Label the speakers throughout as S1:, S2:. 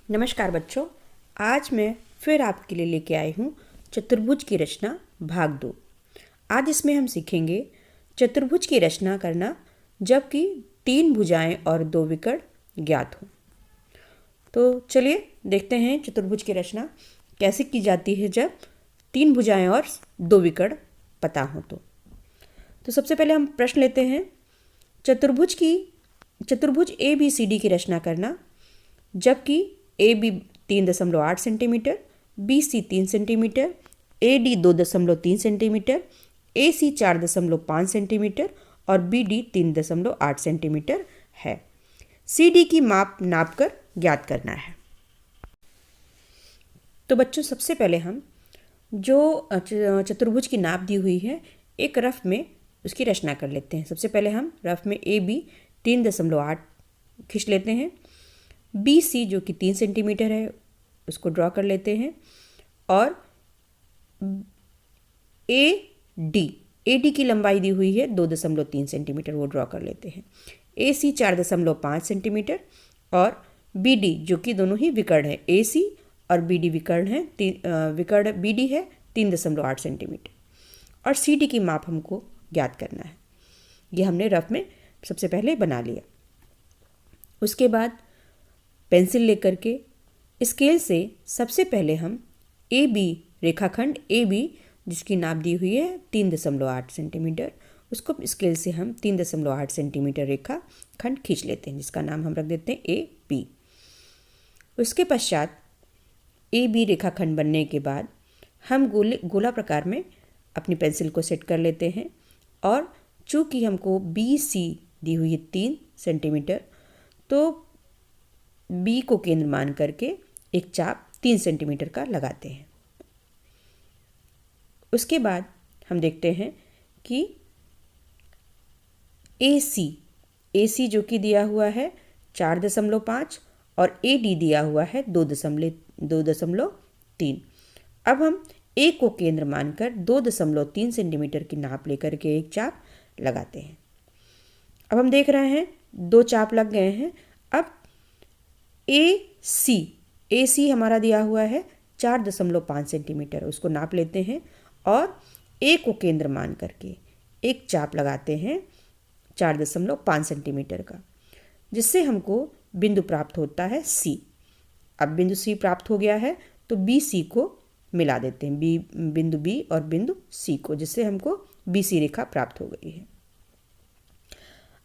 S1: नमस्कार बच्चों, आज मैं फिर आपके लिए लेके आई हूँ चतुर्भुज की रचना भाग 2। आज इसमें हम सीखेंगे चतुर्भुज की रचना करना जबकि 3 भुजाएं और 2 विकर्ण ज्ञात हों। तो चलिए देखते हैं चतुर्भुज की रचना कैसे की जाती है जब 3 भुजाएं और 2 विकर्ण पता हो। तो सबसे पहले हम प्रश्न लेते हैं। चतुर्भुज ABCD की रचना करना जबकि AB 3.8 centimetre, BC 3 centimetre, AD 2.3 centimetre, AC 4.5 centimetre और BD 3.8 सेंटीमीटर है। CD की माप नापकर ज्ञात करना है। तो बच्चों सबसे पहले हम जो चतुर्भुज की नाप दी हुई है एक रफ में उसकी रचना कर लेते हैं। सबसे पहले हम रफ में AB 3.8 खींच लेते हैं। BC जो कि 3 सेंटीमीटर है उसको ड्रॉ कर लेते हैं और AD की लंबाई दी हुई है 2.3 सेंटीमीटर, वो ड्रॉ कर लेते हैं। AC 4.5 सेंटीमीटर और BD जो कि दोनों ही विकर्ण है, AC और BD विकर्ण है, विकर्ण BD है 3.8 सेंटीमीटर और CD की माप हमको ज्ञात करना है। ये हमने रफ में सबसे पहले बना लिया। उसके बाद पेंसिल लेकर के स्केल से सबसे पहले हम AB रेखाखंड AB जिसकी नाप दी हुई है 3.8 सेंटीमीटर, उसको स्केल से हम 3.8 सेंटीमीटर रेखाखंड खींच लेते हैं जिसका नाम हम रख देते हैं AB। उसके पश्चात AB रेखाखंड बनने के बाद हम गोला प्रकार में अपनी पेंसिल को सेट कर लेते हैं और चूँकि हमको BC दी हुई है 3 सेंटीमीटर तो B को केंद्र मान करके एक चाप 3 सेंटीमीटर का लगाते हैं। उसके बाद हम देखते हैं कि AC जो कि दिया हुआ है 4.5 और AD दिया हुआ है 2.3। अब हम A को केंद्र मानकर 2.3 सेंटीमीटर की नाप लेकर के एक चाप लगाते हैं। अब हम देख रहे हैं 2 चाप लग गए हैं। अब AC हमारा दिया हुआ है 4.5 सेंटीमीटर, उसको नाप लेते हैं और A को केंद्र मान करके एक चाप लगाते हैं 4.5 सेंटीमीटर का, जिससे हमको बिंदु प्राप्त होता है C। अब बिंदु C प्राप्त हो गया है तो BC को मिला देते हैं, बिंदु B और बिंदु C को, जिससे हमको BC रेखा प्राप्त हो गई है।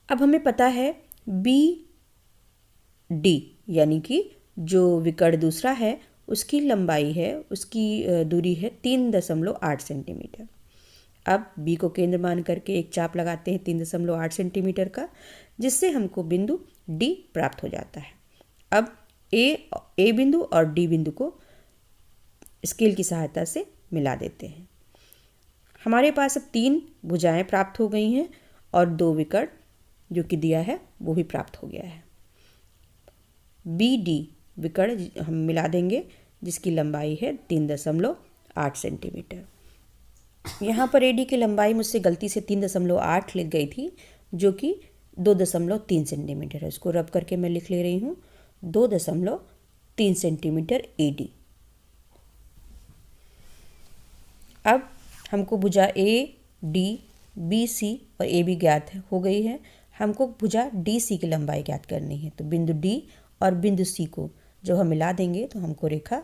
S1: अब हमें पता है BD यानी कि जो विकर्ण दूसरा है उसकी लंबाई है, उसकी दूरी है 3.8 सेंटीमीटर। अब B को केंद्र मान करके एक चाप लगाते हैं 3.8 सेंटीमीटर का, जिससे हमको बिंदु D प्राप्त हो जाता है। अब A बिंदु और D बिंदु को स्केल की सहायता से मिला देते हैं। हमारे पास अब 3 भुजाएं प्राप्त हो गई हैं और 2 विकर्ण जो कि दिया है वो भी प्राप्त हो गया है। BD विकर्ण हम मिला देंगे जिसकी लंबाई है 3.8 सेंटीमीटर। यहाँ पर AD की लंबाई मुझसे गलती से 3.8 लिख गई थी जो कि 2.3 सेंटीमीटर है, उसको रब करके मैं लिख ले रही हूँ 2.3 सेंटीमीटर AD। अब हमको भुजा AD BC और AB ज्ञात हो गई है, हमको भुजा DC की लंबाई ज्ञात करनी है। तो बिंदु D और बिंदु C को जब हम मिला देंगे तो हमको रेखा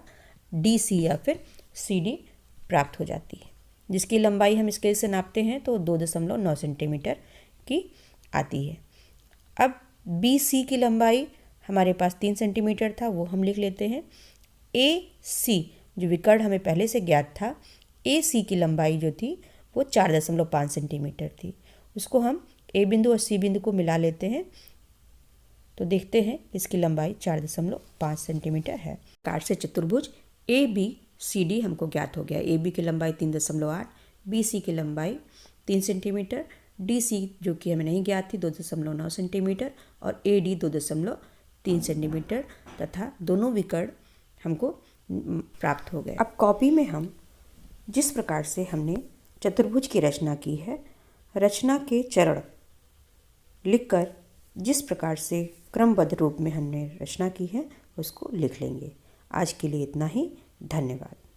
S1: DC या फिर CD प्राप्त हो जाती है, जिसकी लंबाई हम स्केल से नापते हैं तो 2.9 सेंटीमीटर की आती है। अब BC की लंबाई हमारे पास 3 सेंटीमीटर था, वो हम लिख लेते हैं। AC जो विकर्ण हमें पहले से ज्ञात था, AC की लंबाई जो थी वो 4.5 सेंटीमीटर थी, उसको हम A बिंदु और C बिंदु को मिला लेते हैं तो देखते हैं इसकी लंबाई 4.5 सेंटीमीटर है। कार से चतुर्भुज ABCD हमको ज्ञात हो गया। AB की लंबाई 3.8, BC की लंबाई 3 सेंटीमीटर, DC जो कि हमें नहीं ज्ञात थी 2.9 सेंटीमीटर और AD 2.3 सेंटीमीटर तथा दोनों विकर्ण हमको प्राप्त हो गए। अब कॉपी में हम जिस प्रकार से हमने चतुर्भुज की रचना की है, रचना के चरण लिखकर जिस प्रकार से क्रमबद्ध रूप में हमने रचना की है उसको लिख लेंगे। आज के लिए इतना ही। धन्यवाद।